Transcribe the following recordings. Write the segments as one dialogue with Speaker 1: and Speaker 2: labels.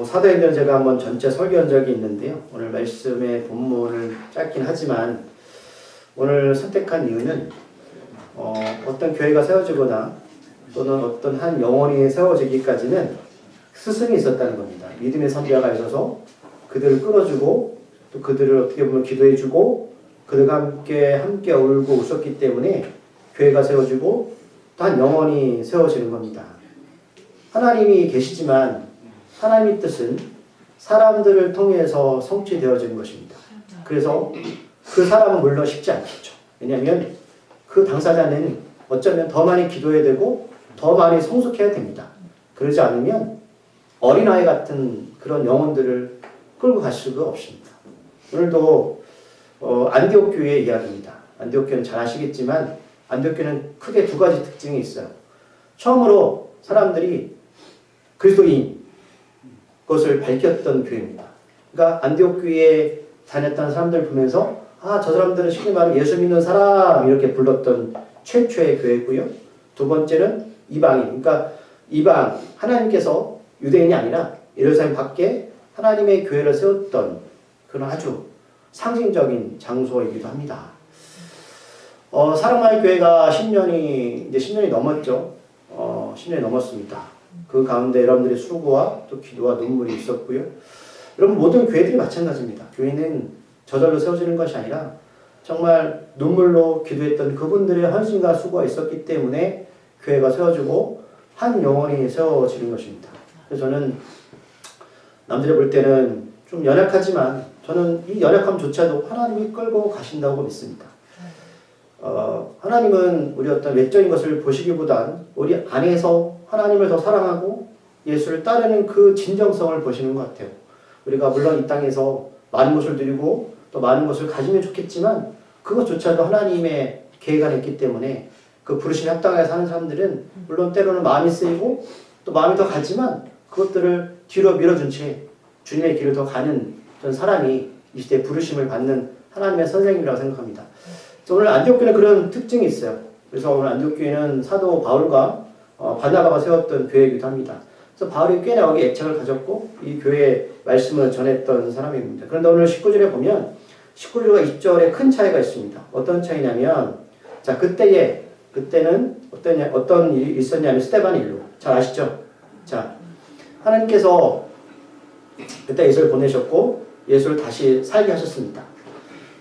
Speaker 1: 사도행전 제가 한번 전체 설교한 적이 있는데요. 오늘 말씀의 본문을 짧긴 하지만 오늘 선택한 이유는 어떤 교회가 세워지거나 또는 어떤 한 영혼이 세워지기까지는 스승이 있었다는 겁니다. 믿음의 선지자가 있어서 그들을 끌어주고 또 그들을 어떻게 보면 기도해주고 그들과 함께 울고 웃었기 때문에 교회가 세워지고 또 한 영혼이 세워지는 겁니다. 하나님이 계시지만 하나님의 뜻은 사람들을 통해서 성취되어지는 것입니다. 그래서 그 사람은 물론 쉽지 않겠죠. 왜냐하면 그 당사자는 어쩌면 더 많이 기도해야 되고 더 많이 성숙해야 됩니다. 그러지 않으면 어린아이 같은 그런 영혼들을 끌고 갈 수가 없습니다. 오늘도 안디옥 교회의 이야기입니다. 안디옥 교회는 잘 아시겠지만 안디옥 교회는 크게 두 가지 특징이 있어요. 처음으로 사람들이 그리스도인 것을 밝혔던 교회입니다. 그러니까 안디옥 교회에 다녔던 사람들 보면서 저 사람들은 쉽게 말하면 예수 믿는 사람 이렇게 불렀던 최초의 교회고요. 두 번째는 이방인, 그러니까 이방 하나님께서 유대인이 아니라 예루살렘 밖에 하나님의 교회를 세웠던 그런 아주 상징적인 장소이기도 합니다. 사랑마을 교회가 10년이 넘었죠. 10년이 넘었습니다. 그 가운데 여러분들의 수고와 또 기도와 눈물이 있었고요. 여러분 모든 교회들이 마찬가지입니다. 교회는 저절로 세워지는 것이 아니라 정말 눈물로 기도했던 그분들의 헌신과 수고가 있었기 때문에 교회가 세워지고 한 영혼이 세워지는 것입니다. 그래서 저는 남들이 볼 때는 좀 연약하지만 저는 이 연약함조차도 하나님이 끌고 가신다고 믿습니다. 하나님은 우리 어떤 외적인 것을 보시기보단 우리 안에서 하나님을 더 사랑하고 예수를 따르는 그 진정성을 보시는 것 같아요. 우리가 물론 이 땅에서 많은 것을 누리고 또 많은 것을 가지면 좋겠지만 그것조차도 하나님의 계획 안에 있기 때문에 그 부르심에 합당하게 사는 사람들은 물론 때로는 마음이 쓰이고 또 마음이 더 가지만 그것들을 뒤로 밀어준 채 주님의 길을 더 가는 전 사람이 이 시대에 부르심을 받는 하나님의 선생님이라고 생각합니다. 오늘 안디옥 교회는 그런 특징이 있어요. 그래서 오늘 안디옥 교회는 사도 바울과 바나바가 세웠던 교회이기도 합니다. 그래서 바울이 꽤나 여기 애착을 가졌고 이 교회의 말씀을 전했던 사람입니다. 그런데 오늘 19절에 보면 19절과 20절에 큰 차이가 있습니다. 어떤 차이냐면 그때는 어떤 일이 있었냐면 스데반 일로. 잘 아시죠? 자, 하나님께서 그때 예수를 보내셨고 예수를 다시 살게 하셨습니다.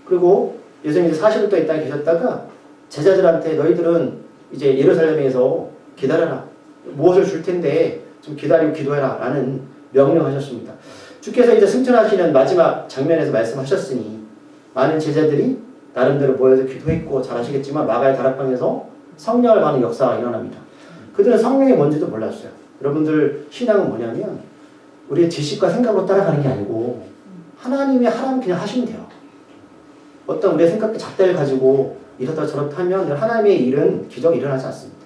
Speaker 1: 그리고 예수님이 40일 동안 이 땅에 계셨다가 제자들한테 너희들은 이제 예루살렘에서 기다려라. 무엇을 줄 텐데 좀 기다리고 기도해라. 라는 명령하셨습니다. 주께서 이제 승천하시는 마지막 장면에서 말씀하셨으니 많은 제자들이 나름대로 모여서 기도했고 잘 아시겠지만 마가의 다락방에서 성령을 받는 역사가 일어납니다. 그들은 성령이 뭔지도 몰랐어요. 여러분들 신앙은 뭐냐면 우리의 지식과 생각으로 따라가는 게 아니고 하나님이 하라면 그냥 하시면 돼요. 어떤 우리의 생각과 잣대를 가지고 이렇다 저렇다 하면 하나님의 일은 기적이 일어나지 않습니다.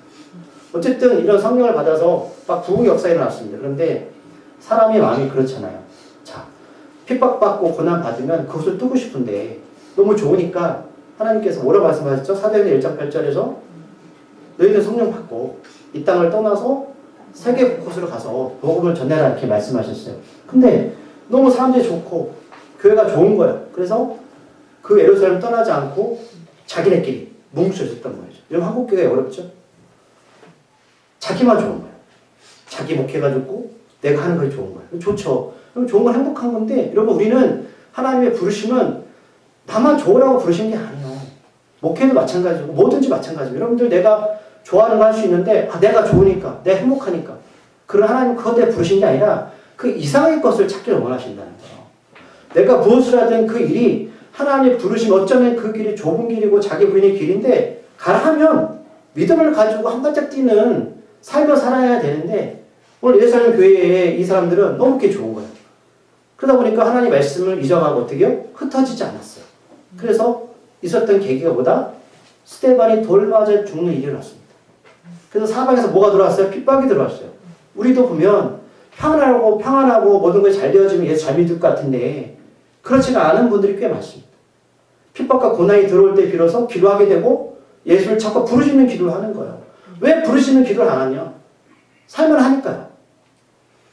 Speaker 1: 어쨌든 이런 성령을 받아서 막 부흥 역사가 일어났습니다. 그런데 사람의 마음이 그렇잖아요. 자, 핍박받고 고난받으면 그것을 뜨고 싶은데 너무 좋으니까 하나님께서 뭐라고 말씀하셨죠? 사도행전 1장 8절에서 너희들 성령 받고 이 땅을 떠나서 세계 곳곳으로 가서 복음을 전해라 이렇게 말씀하셨어요. 근데 너무 사람들이 좋고 교회가 좋은 거예요. 그래서 그 예루살렘 떠나지 않고 자기네끼리 뭉쳐 있었던 거예요. 여러분 한국 교회 어렵죠? 자기만 좋은 거예요. 자기 목회가지고 내가 하는 것이 좋은 거예요. 좋죠. 그럼 좋은 건 행복한 건데 여러분 우리는 하나님의 부르심은 나만 좋으라고 부르신 게 아니에요. 목회도 마찬가지고 뭐든지 마찬가지고 여러분들 내가 좋아하는 거 할 수 있는데 내가 좋으니까 내가 행복하니까 그런 하나님 그것에 부르신 게 아니라 그 이상의 것을 찾기를 원하신다는 거예요. 내가 무엇을 하든 그 일이 하나님의 부르심 어쩌면 그 길이 좁은 길이고 자기 부인의 길인데 가라 하면 믿음을 가지고 한 발짝 뛰는 삶을 살아야 되는데 오늘 예루살렘 교회에 이 사람들은 너무 게 좋은 거예요. 그러다 보니까 하나님 말씀을 잊어가고 어떻게요? 흩어지지 않았어요. 그래서 있었던 계기가 뭐다? 스데반이 돌 맞아 죽는 일이 일어났습니다. 그래서 사방에서 뭐가 들어왔어요? 핍박이 들어왔어요. 우리도 보면 평안하고 모든 것이 잘 되어지면 예수 잘 믿을 것 같은데 그렇지가 않은 분들이 꽤 많습니다. 핍박과 고난이 들어올 때 비로소 기도하게 되고 예수를 자꾸 부르시는 기도를 하는 거예요. 왜 부르시는 기도를 안 하냐? 삶을 하니까요.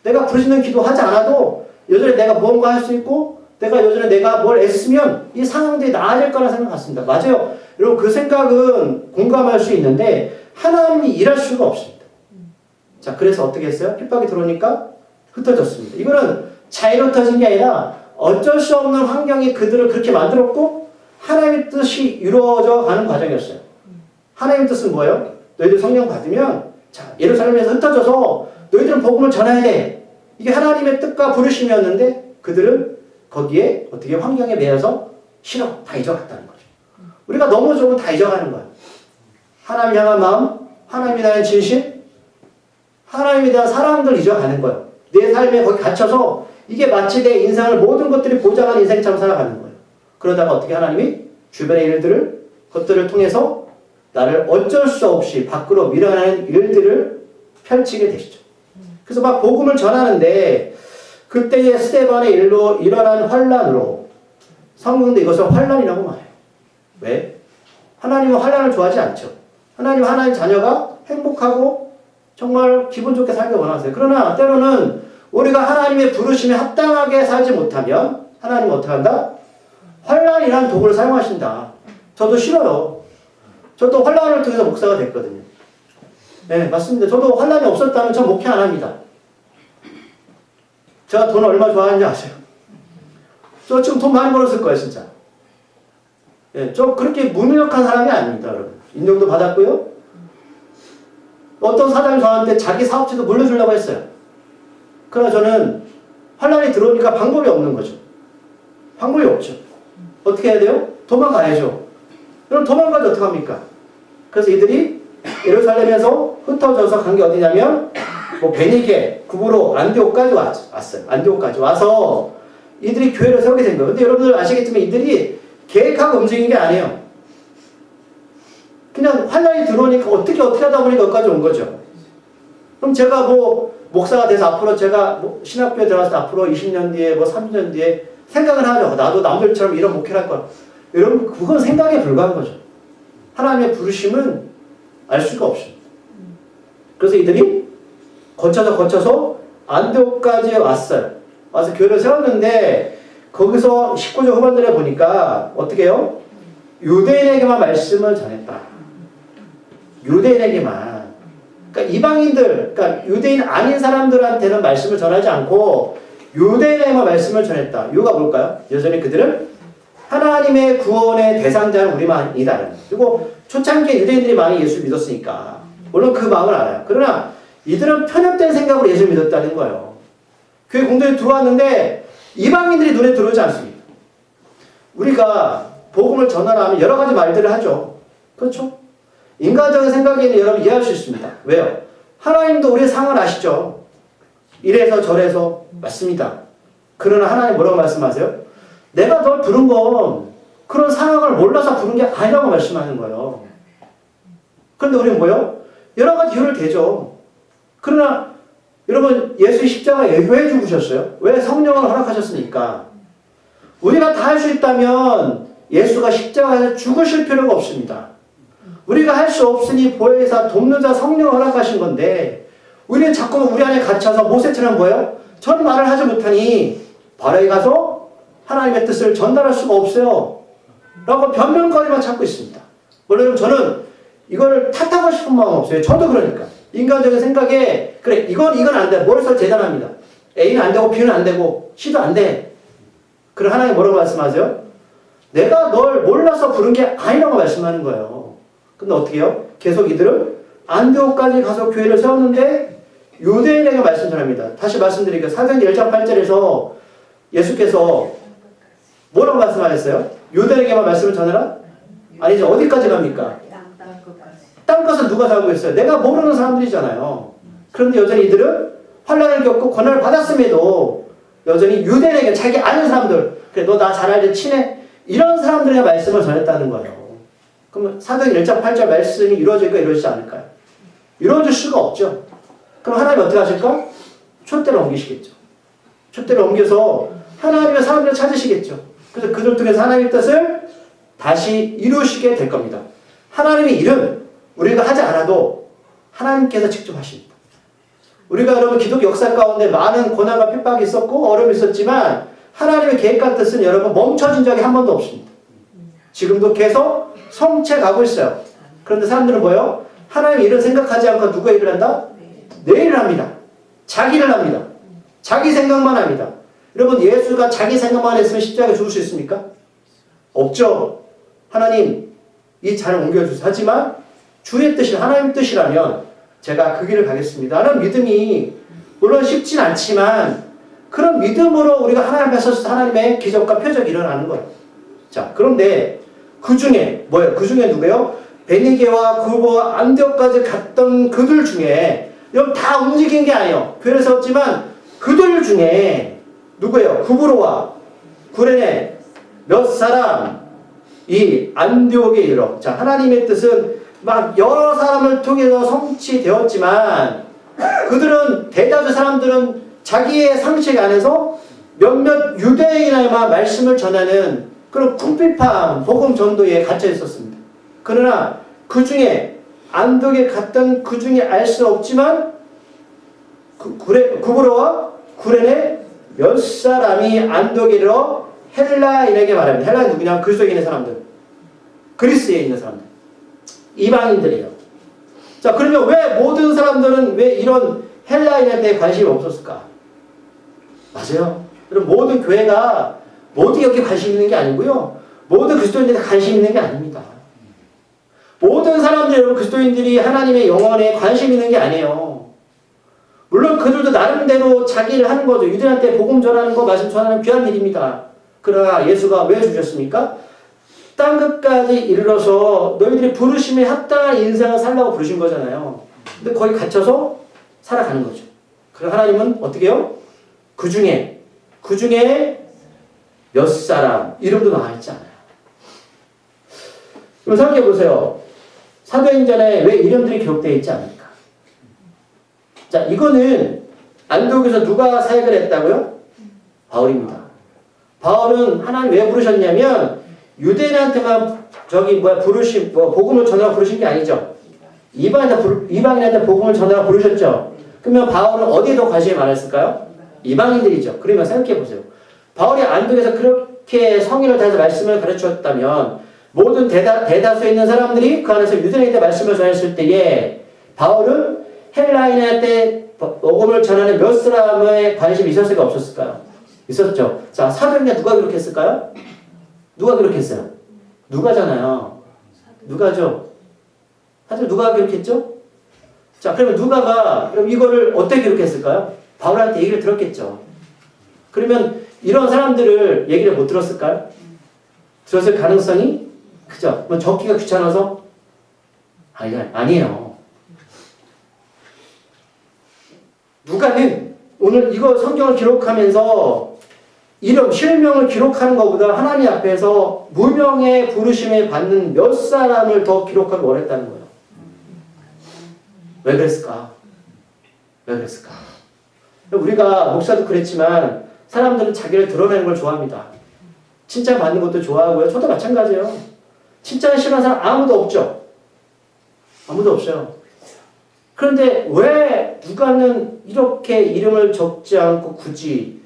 Speaker 1: 내가 부르짖는 기도하지 않아도 여전히 내가 무언가 할 수 있고 내가 여전히 내가 뭘 애쓰면 이 상황들이 나아질 거라 생각 같습니다. 맞아요. 여러분 그 생각은 공감할 수 있는데 하나님이 일할 수가 없습니다. 자, 그래서 어떻게 했어요? 핍박이 들어오니까 흩어졌습니다. 이거는 자의로 흩어진 게 아니라 어쩔 수 없는 환경이 그들을 그렇게 만들었고 하나님의 뜻이 이루어져 가는 과정이었어요. 하나님의 뜻은 뭐예요? 너희들 성령 받으면 자, 예루살렘에서 흩어져서 너희들은 복음을 전해야 돼. 이게 하나님의 뜻과 부르심이었는데 그들은 거기에 어떻게 환경에 매여서 싫어. 다 잊어갔다는 거죠. 우리가 너무 좋으면 다 잊어가는 거예요. 하나님 향한 마음, 하나님에 대한 진실, 하나님에 대한 사랑들 잊어가는 거예요. 내 삶에 거기 갇혀서 이게 마치 내 인생을 모든 것들이 보장한 인생처럼 살아가는 거예요. 그러다가 어떻게 하나님이 주변의 일들을 것들을 통해서 나를 어쩔 수 없이 밖으로 밀어내는 일들을 펼치게 되시죠. 그래서 막 복음을 전하는데 그때의 스데반의 일로 일어난 환란으로 성경도 이것을 환란이라고 말해요. 왜? 하나님은 환란을 좋아하지 않죠. 하나님은 하나님 자녀가 행복하고 정말 기분 좋게 살기 원하세요. 그러나 때로는 우리가 하나님의 부르심에 합당하게 살지 못하면 하나님은 어떻게 한다? 환란이라는 도구를 사용하신다. 저도 싫어요. 저도 환란을 통해서 목사가 됐거든요. 네, 맞습니다. 저도 환란이 없었다면 전 목회 안 합니다. 제가 돈 얼마 좋아하는지 아세요? 저 지금 돈 많이 벌었을 거예요, 진짜. 네, 저 그렇게 무능력한 사람이 아닙니다, 여러분. 인정도 받았고요. 어떤 사장이 저한테 자기 사업체도 물려주려고 했어요. 그러나 저는 환란이 들어오니까 방법이 없는 거죠. 방법이 없죠. 어떻게 해야 돼요? 도망가야죠. 그럼 도망가지 어떡합니까? 그래서 이들이 예루살렘에서 흩어져서 간 게 어디냐면 뭐 베니게, 구브로, 안디옥까지 왔어요. 안디옥까지 와서 이들이 교회를 세우게 된 거예요. 근데 여러분들 아시겠지만 이들이 계획하고 움직인 게 아니에요. 그냥 환란이 들어오니까 어떻게 하다 보니까 여기까지 온 거죠. 그럼 제가 뭐 목사가 돼서 앞으로 제가 뭐 신학교에 들어가서 앞으로 20년 뒤에 뭐 30년 뒤에 생각을 하죠. 나도 남들처럼 이런 목회를 할 거야. 여러분 그건 생각에 불과한 거죠. 하나님의 부르심은 알 수가 없습니다. 그래서 이들이 거쳐서 안디옥까지 왔어요. 와서 교회를 세웠는데 거기서 19절 후반절에 보니까 어떻게 해요? 유대인에게만 말씀을 전했다. 유대인에게만. 그러니까 이방인들, 그러니까 유대인 아닌 사람들한테는 말씀을 전하지 않고 유대인에게만 말씀을 전했다. 이유가 뭘까요? 여전히 그들은 하나님의 구원의 대상자는 우리만이다. 그리고 초창기에 유대인들이 많이 예수를 믿었으니까 물론 그 마음을 알아요. 그러나 이들은 편협된 생각으로 예수를 믿었다는 거예요. 교회 공동에 들어왔는데 이방인들이 눈에 들어오지 않습니다. 우리가 복음을 전하려면 여러 가지 말들을 하죠. 그렇죠? 인간적인 생각에는 여러분 이해할 수 있습니다. 왜요? 하나님도 우리의 상황을 아시죠? 이래서 저래서 맞습니다. 그러나 하나님 뭐라고 말씀하세요? 내가 널 부른 건 그런 상황을 몰라서 부른 게 아니라고 말씀하는 거예요. 그런데 우리는 뭐요? 여러 가지 이유를 대죠. 그러나 여러분 예수 십자가에 왜 죽으셨어요? 왜 성령을 허락하셨습니까? 우리가 다 할 수 있다면 예수가 십자가에서 죽으실 필요가 없습니다. 우리가 할 수 없으니 보혜사 돕는 자 성령을 허락하신 건데 우리는 자꾸 우리 안에 갇혀서 모세처럼 뭐예요? 전 말을 하지 못하니 바로에 가서 하나님의 뜻을 전달할 수가 없어요. 라고 변명거리만 찾고 있습니다. 물론 저는 이걸 탓하고 싶은 마음 없어요. 저도 그러니까. 인간적인 생각에 그래 이건 안 돼. 머릿속 대단합니다. A는 안 되고 B는 안 되고 C도 안 돼. 그럼 하나님 뭐라고 말씀하세요? 내가 널 몰라서 부른 게 아니라고 말씀하는 거예요. 근데 어떻게 해요? 계속 이들은 안디옥까지 가서 교회를 세웠는데 유대인에게 말씀 전합니다. 다시 말씀드릴게요. 사도행전 1장 8절에서 예수께서 뭐라고 말씀하셨어요? 유대인에게만 말씀을 전해라? 아니죠. 어디까지 갑니까? 땅끝은 누가 살고 있어요? 내가 모르는 사람들이잖아요. 그런데 여전히 이들은 환난을 겪고 고난을 받았음에도 여전히 유대인에게 자기 아는 사람들, 그래 너 나 잘 알지 친해? 이런 사람들의 말씀을 전했다는 거예요. 그러면 사도행전 1장 8절 말씀이 이루어질까 이루어지지 않을까요? 이루어질 수가 없죠. 그럼 하나님이 어떻게 하실까? 촛대를 옮기시겠죠. 촛대를 옮겨서 하나님의 사람들을 찾으시겠죠. 그래서 그들 통해서 하나님의 뜻을 다시 이루시게 될 겁니다. 하나님의 일은 우리가 하지 않아도 하나님께서 직접 하십니다. 우리가 여러분 기독교 역사 가운데 많은 고난과 핍박이 있었고 어려움이 있었지만 하나님의 계획과 뜻은 여러분 멈춰진 적이 한 번도 없습니다. 지금도 계속 성취해 가고 있어요. 그런데 사람들은 뭐예요? 하나님 일을 생각하지 않고 누가 일을 한다? 내 일을 합니다. 자기를 합니다. 자기 생각만 합니다. 여러분 예수가 자기 생각만 했으면 십자가에 죽을 수 있습니까? 없죠. 하나님 이 잔을 옮겨주세요. 하지만 주의 뜻이 하나님 뜻이라면 제가 그 길을 가겠습니다 라는 믿음이 물론 쉽진 않지만 그런 믿음으로 우리가 하나님 앞에 서서 하나님의 기적과 표적이 일어나는 거예요. 자, 그런데 그 중에 뭐예요? 그 중에 누구예요? 베니게와 구보와 안디옥까지 갔던 그들 중에 여러분 다 움직인 게 아니에요. 교회를 세웠지만 그들 중에 누구예요? 구브로와 구레네 몇 사람 이 안디옥에 이르러 자 하나님의 뜻은 막 여러 사람을 통해서 성취되었지만 그들은 대다수 사람들은 자기의 상식 안에서 몇몇 유대인에게만 말씀을 전하는 그런 궁핍한 복음 전도에 갇혀 있었습니다. 그러나 그 중에 안디옥에 갔던 그 중에 알 수 없지만 구브로와 구레네 몇 사람이 안디옥에 이르러 헬라인에게 말합니다. 헬라인 누구냐? 그리스도에 있는 사람들. 그리스에 있는 사람들. 이방인들이에요. 자, 그러면 왜 모든 사람들은 왜 이런 헬라인한테 관심이 없었을까? 맞아요. 여러분, 모든 교회가 모두 여기 관심 있는 게 아니고요. 모든 그리스도인들이 관심 있는 게 아닙니다. 모든 사람들이 여러분 그리스도인들이 하나님의 영혼에 관심 있는 게 아니에요. 물론 그들도 나름대로 자기 일을 하는 거죠. 유대인한테 복음 전하는 거, 말씀 전하는 귀한 일입니다. 그러나 예수가 왜 주셨습니까? 땅끝까지 이르러서 너희들이 부르심에 합당한 인생을 살라고 부르신 거잖아요. 근데 거기 갇혀서 살아가는 거죠. 그럼 하나님은 어떻게 해요? 그 중에 몇 사람 이름도 나와 있지 않아요. 그럼 생각해 보세요. 사도행전에 왜 이름들이 기록되어 있지 않을까? 자, 이거는 안디옥에서 누가 사역을 했다고요? 바울입니다. 바울은 하나님 왜 부르셨냐면 유대인한테만 복음을 전하라고 부르신 게 아니죠. 이방인한테 복음을 전하라고 부르셨죠. 그러면 바울은 어디에 더 관심이 많았을까요? 이방인들이죠. 그러면 생각해 보세요. 바울이 안디옥에서 그렇게 성의를 다해서 말씀을 가르쳤다면 모든 대다수에 있는 사람들이 그 안에서 유대인한테 말씀을 전했을 때에 바울은 헬라인한테 복음을 전하는 몇 사람의 관심이 있었을까 없었을까요? 있었죠. 자, 사도행전 누가 기록했을까요? 누가 기록했어요? 누가잖아요. 누가죠? 사실 누가 기록했죠? 자, 그러면 누가가 그럼 이거를 어떻게 기록했을까요? 바울한테 얘기를 들었겠죠. 그러면 이런 사람들을 얘기를 못 들었을까요? 들었을 가능성이 크죠. 뭐 적기가 귀찮아서? 아니에요. 누가는 오늘 이거 성경을 기록하면서 이름, 실명을 기록하는 것보다 하나님 앞에서 무명의 부르심에 받는 몇 사람을 더 기록하기 원했다는 거예요. 왜 그랬을까? 우리가 목사도 그랬지만 사람들은 자기를 드러내는 걸 좋아합니다. 칭찬받는 것도 좋아하고요. 저도 마찬가지예요. 칭찬 싫어하는 사람 아무도 없죠. 아무도 없어요. 그런데 왜 누가는 이렇게 이름을 적지 않고 굳이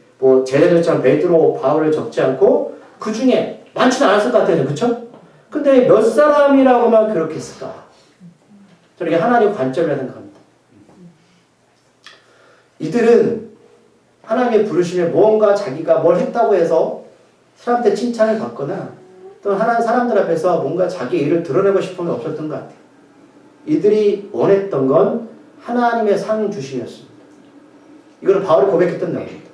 Speaker 1: 제자들처럼 베드로, 바울을 적지 않고 그 중에 많지는 않았을 것 같아요. 그쵸? 근데 몇 사람이라고만 기록했을까? 저는 이게 하나님의 관점이라 생각합니다. 이들은 하나님의 부르심에 무언가 자기가 뭘 했다고 해서 사람한테 칭찬을 받거나 또 하나님 사람들 앞에서 뭔가 자기 일을 드러내고 싶은 게 없었던 것 같아요. 이들이 원했던 건 하나님의 상 주심이었습니다. 이거는 바울이 고백했던 내용입니다.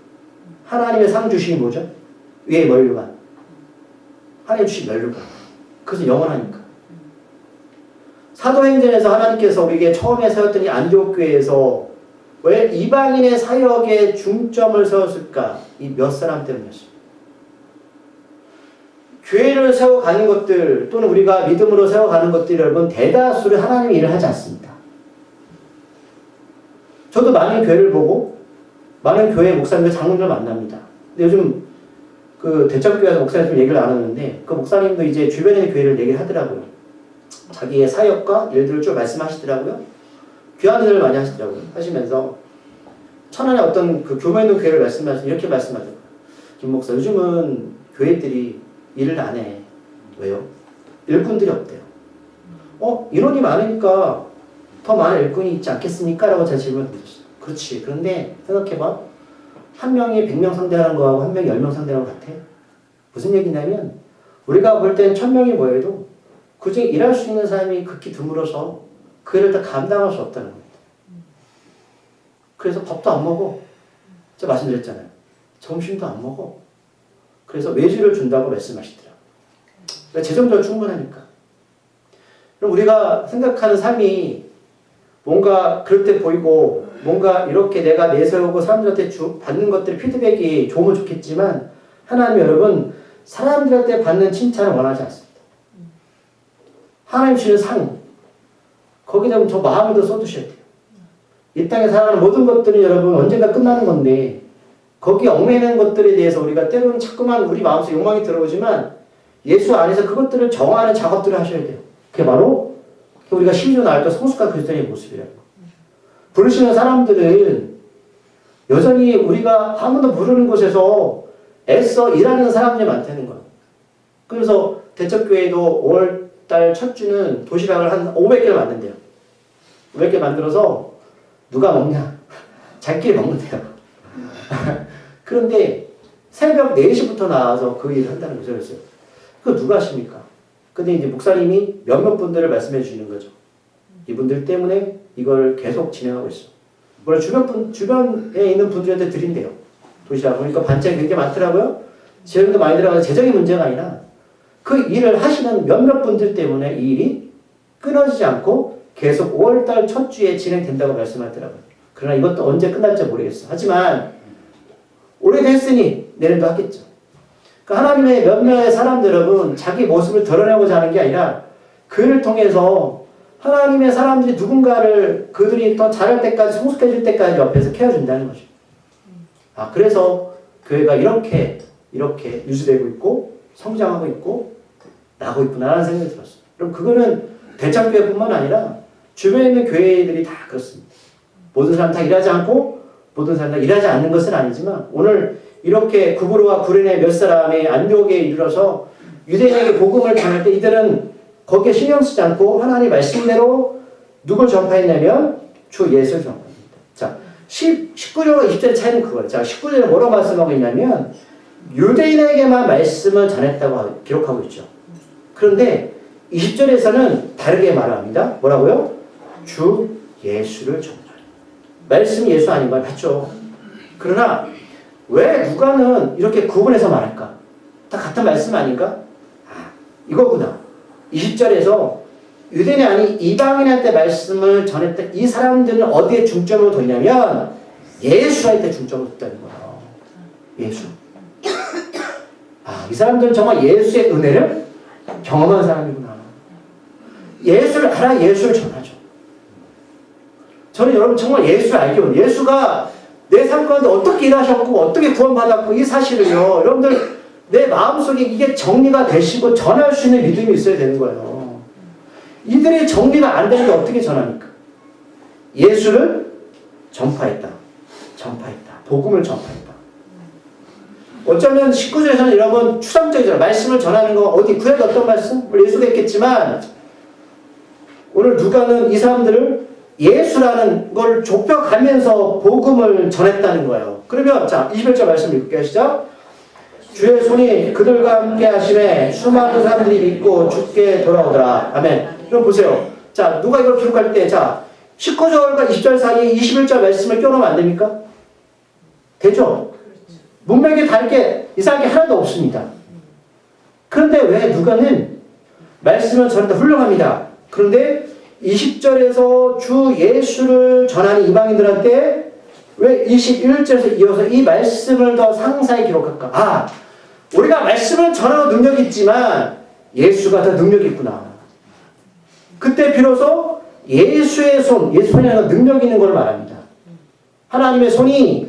Speaker 1: 하나님의 상 주심이 뭐죠? 위에 면류관. 하나님 주신 면류관. 그것은 영원하니까. 사도행전에서 하나님께서 우리에게 처음에 세웠던 이 안디옥 교회에서 왜 이방인의 사역에 중점을 세웠을까? 이 몇 사람 때문이었습니다. 교회를 세워가는 것들 또는 우리가 믿음으로 세워가는 것들이 여러분 대다수를 하나님이 일을 하지 않습니다. 저도 많은 교회를 보고 많은 교회 목사님들 장로님을 만납니다. 근데 요즘 그 대천교회에서 목사님 좀 얘기를 나눴는데 그 목사님도 이제 주변에 있는 교회를 얘기를 하더라고요. 자기의 사역과 일들을 쭉 말씀하시더라고요. 귀한 일을 많이 하시더라고요. 하시면서 천안의 어떤 그 규모 있는 교회를 말씀하셔서 이렇게 말씀하죠. 김 목사, 요즘은 교회들이 일을 안 해. 왜요? 일꾼들이 없대요. 인원이 많으니까 더 많은 일꾼이 있지 않겠습니까? 라고 제가 질문을 드렸어요. 그렇지. 그런데 생각해봐. 한 명이 100명 상대하는 거하고 한 명이 10명 상대하는 거 같아. 무슨 얘기냐면 우리가 볼 땐 1000명이 모여도 그중에 일할 수 있는 사람이 극히 드물어서 그 일을 다 감당할 수 없다는 겁니다. 그래서 밥도 안 먹어. 제가 말씀드렸잖아요. 점심도 안 먹어. 그래서 외주를 준다고 말씀하시더라고요. 그러니까 재정적으로 충분하니까. 그럼 우리가 생각하는 삶이 뭔가 그럴 때 보이고 뭔가 이렇게 내가 내세우고 사람들한테 받는 것들이 피드백이 좋으면 좋겠지만 하나님 여러분 사람들한테 받는 칭찬을 원하지 않습니다. 하나님 주시는 상 거기다 저 마음을 더 쏟으셔야 돼요. 이 땅에 살아가는 모든 것들은 여러분 언젠가 끝나는 건데 거기에 얽매이는 것들에 대해서 우리가 때로는 자꾸만 우리 마음속에 욕망이 들어오지만 예수 안에서 그것들을 정화하는 작업들을 하셔야 돼요. 그게 바로 우리가 심지어 나을 때 성숙한 그리스도인의 모습이라고. 부르시는 사람들은 여전히 우리가 아무도 모르는 곳에서 애써 일하는 사람들이 많다는 거예요. 그래서 대척교회도 5월달 첫 주는 도시락을 한 500개를 만든대요. 500개 만들어서 누가 먹냐? 자기끼리 먹는데요. 그런데 새벽 4시부터 나와서 그 일을 한다는 거죠. 그래서 그거 누가 하십니까? 근데 이제 목사님이 몇몇 분들을 말씀해 주시는 거죠. 이분들 때문에 이걸 계속 진행하고 있어. 원래 주변에 있는 분들한테 드린대요. 도시락. 그러니까 반찬이 굉장히 많더라고요. 재정도 많이 들어가서 재정의 문제가 아니라 그 일을 하시는 몇몇 분들 때문에 이 일이 끊어지지 않고 계속 5월달 첫 주에 진행된다고 말씀하더라고요. 그러나 이것도 언제 끝날지 모르겠어. 하지만 오래됐으니 내년도 하겠죠. 그러니까 하나님의 몇몇의 사람들 여러분 자기 모습을 드러내고자 하는 게 아니라 그를 통해서 하나님의 사람들이 누군가를 그들이 더 잘할 때까지 성숙해질 때까지 옆에서 케어준다는 거죠. 그래서 교회가 이렇게 유지되고 있고 성장하고 있고 나고 있구나라는 생각이 들었어요. 그럼 그거는 대창교회뿐만 아니라 주변에 있는 교회들이 다 그렇습니다. 모든 사람 다 일하지 않고 모든 사람 다 일하지 않는 것은 아니지만 오늘 이렇게 구브로와 구레네 몇 사람의 안디옥에 이르러서 유대인에게 복음을 전할 때 이들은 거기에 신경 쓰지 않고 하나님 말씀대로 누굴 전파했냐면 주 예수를 전파합니다. 자, 19절과 20절의 차이는 그거예요. 자, 19절에 뭐라고 말씀하고 있냐면 유대인에게만 말씀을 전했다고 기록하고 있죠. 그런데 20절에서는 다르게 말합니다. 뭐라고요? 주 예수를 전파하라. 말씀이 예수 아닌 말 맞죠? 그러나 왜 누가는 이렇게 구분해서 말할까? 다 같은 말씀 아닌가? 이거구나. 20절에서 유대인이 아닌 이방인한테 말씀을 전했던 이 사람들은 어디에 중점을 뒀냐면 예수한테 중점을 뒀다는 거예요. 예수. 이 사람들은 정말 예수의 은혜를 경험한 사람이구나. 예수를 알아 예수를 전하죠. 저는 여러분 정말 예수를 알기 원해요. 예수가 내 삶 가운데 어떻게 일하셨고 어떻게 구원받았고 이 사실을요. 여러분들 내 마음속에 이게 정리가 되시고 전할 수 있는 믿음이 있어야 되는 거예요. 이들의 정리가 안 되는데 어떻게 전합니까? 예수를 전파했다. 복음을 전파했다. 어쩌면 19절에서는 여러분 추상적이잖아요. 말씀을 전하는 거 어디 구약에 어떤 말씀? 물론 예수가 있겠지만 오늘 누가는 이 사람들을 예수라는 걸 좁혀가면서 복음을 전했다는 거예요. 그러면 자 21절 말씀 읽을게요. 시작. 주의 손이 그들과 함께 하심에 수많은 사람들이 믿고 주께 돌아오더라. 아멘. 그럼 보세요. 자, 누가 이걸 기록할 때, 자, 19절과 20절 사이에 21절 말씀을 껴놓으면 안 됩니까? 되죠? 문맥이 다르게 이상한 게 하나도 없습니다. 그런데 왜 누가는 말씀을 전한다 훌륭합니다. 그런데 20절에서 주 예수를 전하는 이방인들한테 왜 21절에서 이어서 이 말씀을 더 상세히 기록할까? 우리가 말씀을 전하는 능력이 있지만 예수가 더 능력이 있구나. 그때 비로소 예수의 손, 예수의 손이라는 능력이 있는 걸 말합니다. 하나님의 손이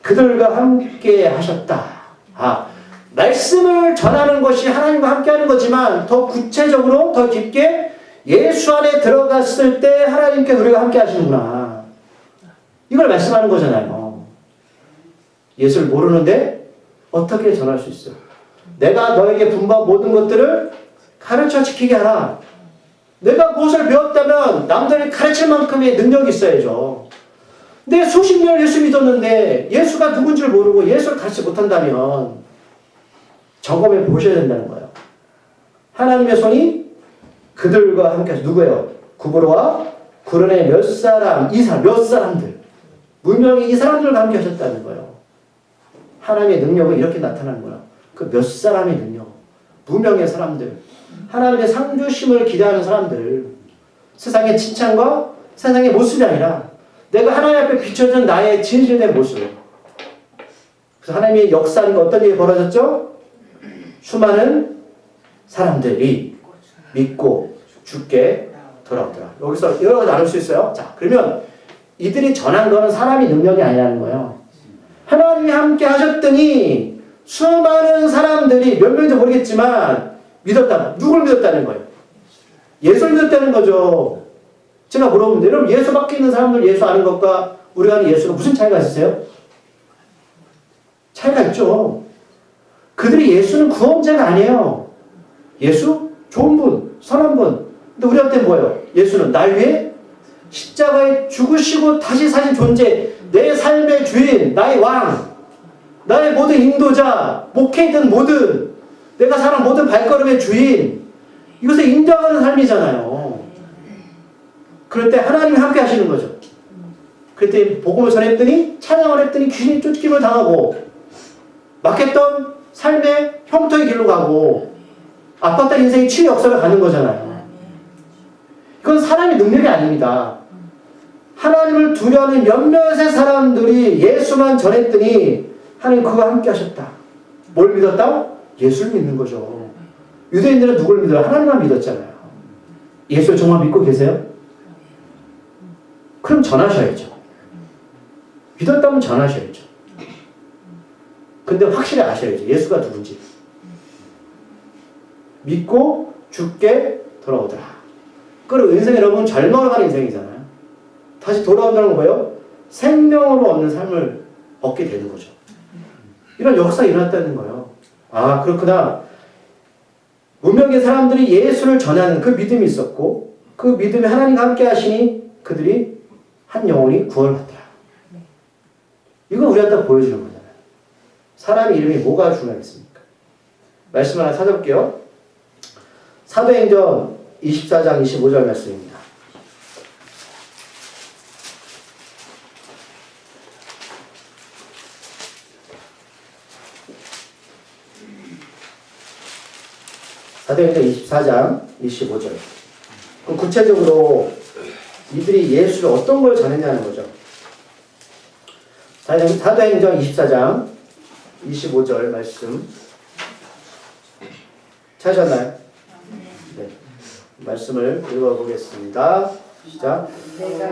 Speaker 1: 그들과 함께 하셨다. 말씀을 전하는 것이 하나님과 함께 하는 거지만 더 구체적으로 더 깊게 예수 안에 들어갔을 때 하나님께 우리가 함께 하시는구나. 이걸 말씀하는 거잖아요. 예수를 모르는데 어떻게 전할 수 있어요? 내가 너에게 분부한 모든 것들을 가르쳐 지키게 하라. 내가 무엇을 배웠다면 남들이 가르칠 만큼의 능력이 있어야죠. 근데 수십 년을 예수 믿었는데 예수가 누군지를 모르고 예수를 가르치지 못한다면 점검해 보셔야 된다는 거예요. 하나님의 손이 그들과 함께 하셔. 누구예요? 구브로와 구르네 몇 사람들. 분명히 이 사람들과 함께 하셨다는 거예요. 하나님의 능력은 이렇게 나타나는 거예요. 그 몇 사람의 능력. 무명의 사람들. 하나님의 상주심을 기대하는 사람들. 세상의 칭찬과 세상의 모습이 아니라 내가 하나님 앞에 비춰진 나의 진실된 모습. 그래서 하나님의 역사는 어떤 일이 벌어졌죠? 수많은 사람들이 믿고 죽게 돌아오더라. 여기서 여러 가지 나눌 수 있어요. 자, 그러면 이들이 전한 거는 사람의 능력이 아니라는 거예요. 하나님이 함께 하셨더니 수많은 사람들이 몇 명인지 모르겠지만 믿었다. 누굴 믿었다는 거예요? 예수를 믿었다는 거죠. 제가 물어보는데 여러분 예수 밖에 있는 사람들 예수 아는 것과 우리가 아는 예수가 무슨 차이가 있으세요? 차이가 있죠. 그들이 예수는 구원자가 아니에요. 예수? 좋은 분, 선한 분. 근데 우리한테 뭐예요? 예수는 날 위해 십자가에 죽으시고 다시 사신 존재, 내 삶의 주인, 나의 왕, 나의 모든 인도자, 목회이든 뭐든 내가 사는 모든 발걸음의 주인, 이것을 인정하는 삶이잖아요. 그럴 때 하나님이 함께 하시는 거죠. 그때 복음을 전했더니 찬양을 했더니 귀신이 쫓김을 당하고 막혔던 삶의 형통의 길로 가고 아팠던 인생이 치유 역사를 가는 거잖아요. 그건 사람의 능력이 아닙니다. 하나님을 두려워하는 몇몇의 사람들이 예수만 전했더니 하나님 그와 함께 하셨다. 뭘 믿었다? 예수를 믿는 거죠. 유대인들은 누굴 믿어요? 하나님만 믿었잖아요. 예수를 정말 믿고 계세요? 그럼 전하셔야죠. 믿었다면 전하셔야죠. 근데 확실히 아셔야죠. 예수가 누군지. 믿고 죽게 돌아오더라. 그리고 인생 여러분 절망을 가는 인생이잖아요. 다시 돌아온다는 건 뭐예요? 생명으로 얻는 삶을 얻게 되는 거죠. 이런 역사가 일어났다는 거예요. 아, 그렇구나. 문명의 사람들이 예수를 전하는 그 믿음이 있었고 그 믿음이 하나님과 함께 하시니 그들이 한 영혼이 구원을 받더라. 이거 우리한테 보여주는 거잖아요. 사람의 이름이 뭐가 중요하겠습니까? 말씀 하나 찾아볼게요. 사도행전 24장 25절 말씀입니다. 사도행전 24장 25절. 그럼 구체적으로 이들이 예수를 어떤 걸 전했냐는 거죠. 사도행전 24장 25절 말씀 찾으셨나요? 네. 말씀을 읽어보겠습니다. 시작.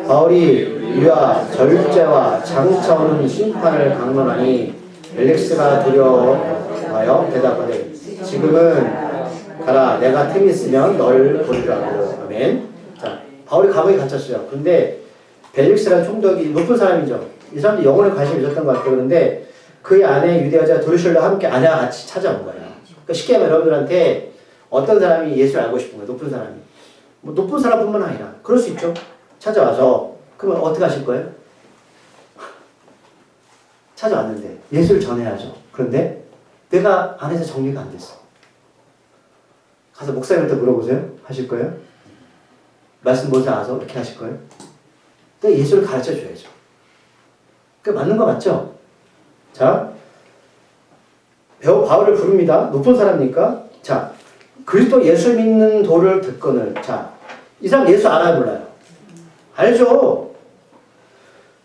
Speaker 1: 바울이 위와 절제와 장차 오는 심판을 강론하니 벨릭스가 두려워하여 대답하되 지금은 가라 내가 틈이 있으면 널 보리라고. 아멘. 자, 바울이 감옥에 갇혔어요. 근데 벨릭스라는 총독이 높은 사람이죠. 이 사람도 영혼에 관심이 있었던 것 같아요. 그런데 그의 아내 유대여자 도르실과 함께 아내와 같이 찾아온 거예요. 그러니까 쉽게 말하면 여러분들한테 어떤 사람이 예수를 알고 싶은 거예요. 높은 사람이. 뭐 높은 사람뿐만 아니라 그럴 수 있죠. 찾아와서 그러면 어떻게 하실 거예요? 찾아왔는데 예수를 전해야죠. 그런데 내가 안에서 정리가 안 됐어. 가서 목사님한테 물어보세요. 하실 거예요? 말씀 못 알아서 이렇게 하실 거예요? 근데 예수를 가르쳐 줘야죠. 그게 맞는 거 맞죠? 자, 배우 바울을 부릅니다. 높은 사람이니까. 자, 그리스도 예수 믿는 도를 듣거늘. 자, 이 사람 예수 알아요, 몰라요? 알죠?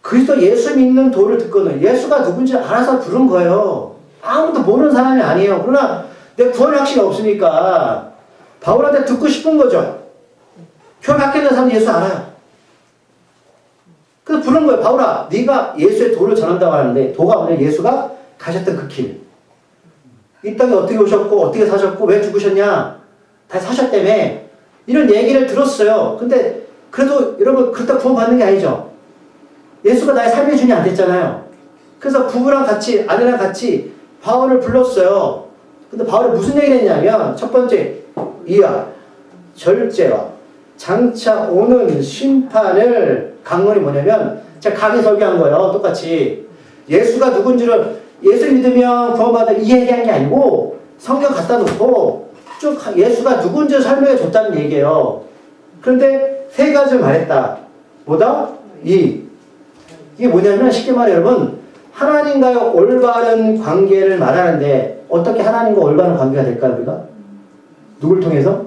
Speaker 1: 그리스도 예수 믿는 도를 듣거늘. 예수가 누군지 알아서 부른 거예요. 아무도 모르는 사람이 아니에요. 그러나 내 구원의 확신이 없으니까 바울한테 듣고 싶은 거죠. 교회 밖에 있는 사람 예수 알아요. 그래서 부른 거예요. 바울아, 네가 예수의 도를 전한다고 하는데 도가 뭐냐? 예수가 가셨던 그 길. 이 땅에 어떻게 오셨고 어떻게 사셨고 왜 죽으셨냐? 다 사셨다며. 이런 얘기를 들었어요. 근데 그래도 여러분 그렇다고 구원 받는 게 아니죠. 예수가 나의 삶의 주인이 안 됐잖아요. 그래서 부부랑 같이, 아내랑 같이 바울을 불렀어요. 근데 바울이 무슨 얘기를 했냐면, 첫 번째, 이와 절제와 장차 오는 심판을 강론이 뭐냐면, 제가 강의 설교한 거예요. 똑같이. 예수가 누군지를, 예수 믿으면 구원받아 이 얘기한 게 아니고, 성경 갖다 놓고, 쭉 예수가 누군지 설명해 줬다는 얘기예요. 그런데 세 가지를 말했다. 뭐다? 이게 뭐냐면 쉽게 말해 여러분, 하나님과의 올바른 관계를 말하는데 어떻게 하나님과 올바른 관계가 될까요? 우리가? 누굴 통해서?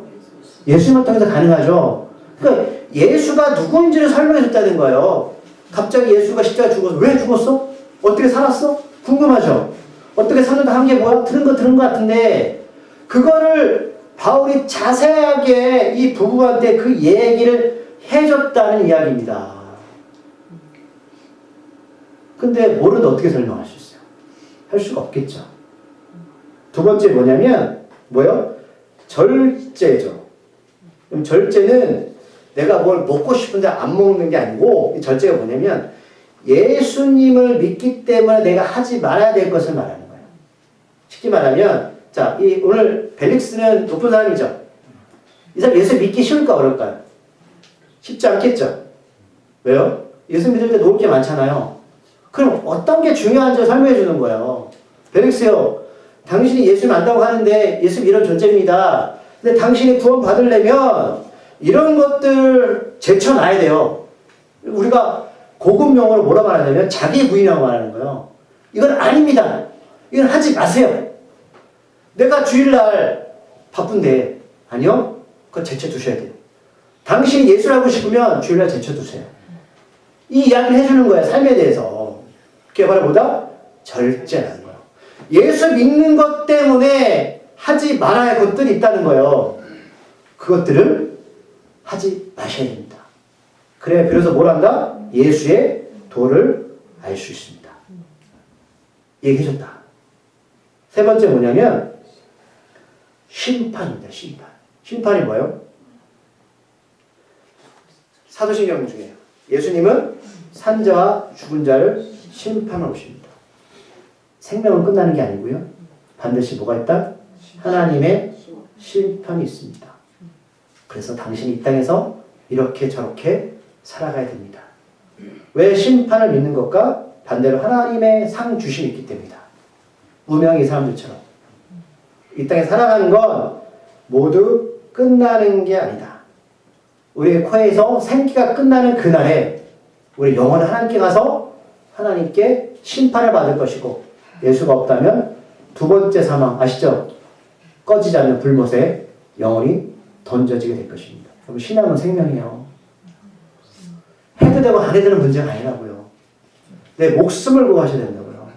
Speaker 1: 예수님을 통해서 가능하죠. 그러니까 예수가 누구인지를 설명해 줬다는 거예요. 갑자기 예수가 십자가에 죽어서 왜 죽었어? 어떻게 살았어? 궁금하죠? 어떻게 사는가 한 게 뭐야? 들은 거 같은데 그거를 바울이 자세하게 이 부부한테 그 얘기를 해줬다는 이야기입니다. 근데 모르는데 어떻게 설명할 수 있어요? 할 수가 없겠죠. 두 번째 뭐냐면 뭐요? 절제죠. 그럼 절제는 내가 뭘 먹고 싶은데 안 먹는 게 아니고 이 절제가 뭐냐면 예수님을 믿기 때문에 내가 하지 말아야 될 것을 말하는 거예요. 쉽게 말하면 자, 오늘 벨릭스는 높은 사람이죠. 이 사람 예수 믿기 쉬울까 어려울까요? 쉽지 않겠죠. 왜요? 예수 믿을 때 놓을 게 많잖아요. 그럼 어떤 게 중요한지 설명해 주는 거예요. 벨릭스요, 당신이 예수 안다고 하는데 예수 이런 존재입니다. 근데 당신이 구원 받으려면 이런 것들 제쳐놔야 돼요. 우리가 고급 용어로 뭐라 말하냐면 자기 부인이라고 말하는 거예요. 이건 아닙니다. 이건 하지 마세요. 내가 주일날 바쁜데 아니요? 그거 제쳐두셔야 돼요. 당신이 예수를 하고 싶으면 주일날 제쳐두세요. 이 이야기를 해주는 거예요. 삶에 대해서. 그게 바로 뭐다? 절제라는 거예요. 예수 믿는 것 때문에 하지 말아야 할 것들이 있다는 거예요. 그것들을 하지 마셔야 됩니다. 그래야 비로소 뭘 한다? 예수의 도를 알 수 있습니다. 얘기해줬다. 세 번째 뭐냐면 심판입니다. 심판. 심판이 뭐예요? 사도신경 중에 예수님은 산자와 죽은 자를 심판하러 오십니다. 생명은 끝나는 게 아니고요. 반드시 뭐가 있다? 하나님의 심판이 있습니다. 그래서 당신이 이 땅에서 이렇게 저렇게 살아가야 됩니다. 왜 심판을 믿는 것과 반대로 하나님의 상 주심이 있기 때문이다. 무명의 사람들처럼. 이 땅에 살아가는 건 모두 끝나는 게 아니다. 우리의 코에서 생기가 끝나는 그날에 우리 영혼은 하나님께 가서 하나님께 심판을 받을 것이고 예수가 없다면 두 번째 사망 아시죠? 꺼지지 않는 불못에 영혼이 던져지게 될 것입니다. 그럼 신앙은 생명이에요. 해도 되고 안 해도 되는 문제가 아니라고요. 내 목숨을 구하셔야 된다고요.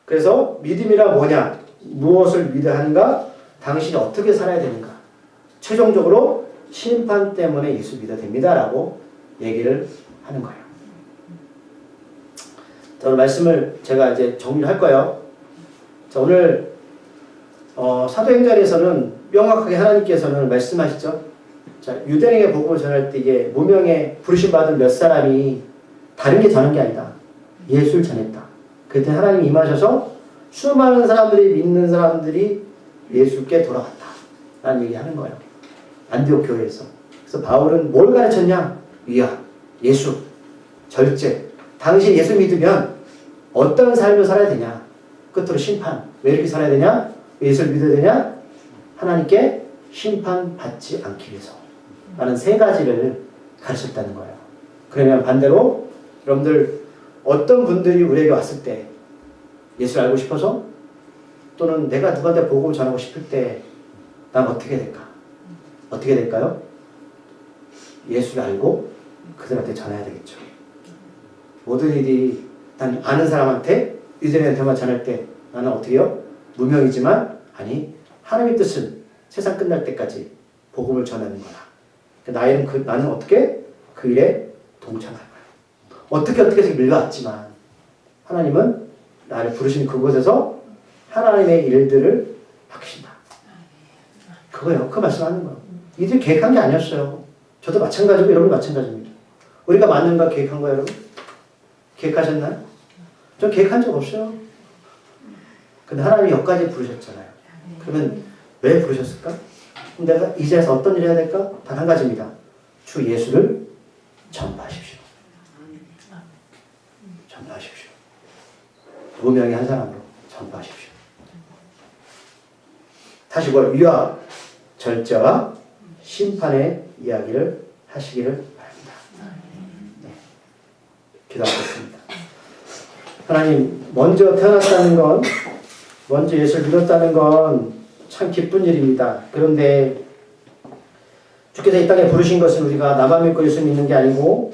Speaker 1: 그래서 믿음이라 뭐냐? 무엇을 믿어야 하는가? 당신이 어떻게 살아야 되는가? 최종적으로 심판 때문에 예수 믿어야 됩니다. 라고 얘기를 하는 거예요. 자, 오늘 말씀을 제가 이제 정리를 할 거예요. 자, 오늘 사도행전에서는 명확하게 하나님께서는 말씀하시죠. 자, 유대인에게 복음을 전할 때 이게 무명에 부르심 받은 몇 사람이 다른 게 전한 게 아니다. 예수를 전했다. 그때 하나님이 임하셔서 수많은 사람들이 믿는 사람들이 예수께 돌아갔다. 라는 얘기 하는 거예요. 안디옥 교회에서. 그래서 바울은 뭘 가르쳤냐? 위아, 예수, 절제. 당신 예수 믿으면 어떤 삶을 살아야 되냐? 끝으로 심판. 왜 이렇게 살아야 되냐? 예수를 믿어야 되냐? 하나님께 심판받지 않기 위해서. 라는 세 가지를 가르쳤다는 거예요. 그러면 반대로 여러분들 어떤 분들이 우리에게 왔을 때 예수를 알고 싶어서 또는 내가 누구한테 복음을 전하고 싶을 때 난 어떻게 될까? 어떻게 될까요? 예수를 알고 그들한테 전해야 되겠죠. 모든 일이 난 아는 사람한테 유대인한테만 전할 때 나는 어떻게 해요? 무명이지만 아니 하나님의 뜻은 세상 끝날 때까지 복음을 전하는 거야. 나는 어떻게? 그 일에 동참할 거야. 어떻게 해서 밀려왔지만 하나님은 나를 부르신 그곳에서 하나님의 일들을 바꾸신다. 그거예요. 그 말씀하는 거예요. 이들이 계획한 게 아니었어요. 저도 마찬가지고 여러분 마찬가지입니다. 우리가 만든가 계획한 거예요, 여러분? 계획하셨나요? 전 계획한 적 없어요. 근데 하나님이 여기까지 부르셨잖아요. 그러면 왜 부르셨을까? 그럼 내가 이 자리에서 어떤 일을 해야 될까? 단 한 가지입니다. 주 예수를 전파하십시오. 전파하십시오. 2명의 한 사람으로 전파하십시오. 다시 위와 절제와 심판의 이야기를 하시기를 바랍니다. 네. 기도하겠습니다. 하나님, 먼저 태어났다는 건, 먼저 예수를 믿었다는 건 참 기쁜 일입니다. 그런데 주께서 이 땅에 부르신 것은 우리가 나만 믿고 예수 믿는 게 아니고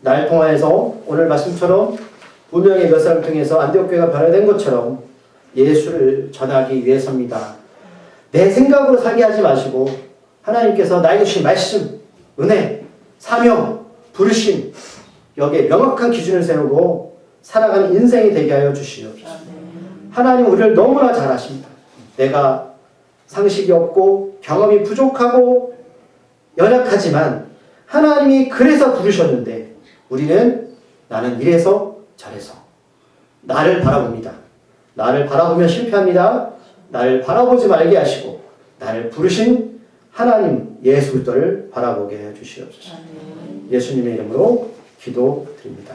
Speaker 1: 날 통하여서 오늘 말씀처럼 운명의 몇 사람을 통해서 안디옥 교회가 변화된 것처럼 예수를 전하기 위해서입니다. 내 생각으로 살게 하지 마시고 하나님께서 나에게 주신 말씀, 은혜, 사명, 부르심 여기에 명확한 기준을 세우고 살아가는 인생이 되게 하여 주시옵소서. 하나님 우리를 너무나 잘 아십니다. 내가 상식이 없고 경험이 부족하고 연약하지만 하나님이 그래서 부르셨는데 우리는 나는 이래서 저래서 나를 바라봅니다. 나를 바라보면 실패합니다. 나를 바라보지 말게 하시고 나를 부르신 하나님 예수 그리스도를 바라보게 해 주시옵소서. 예수님의 이름으로 기도드립니다.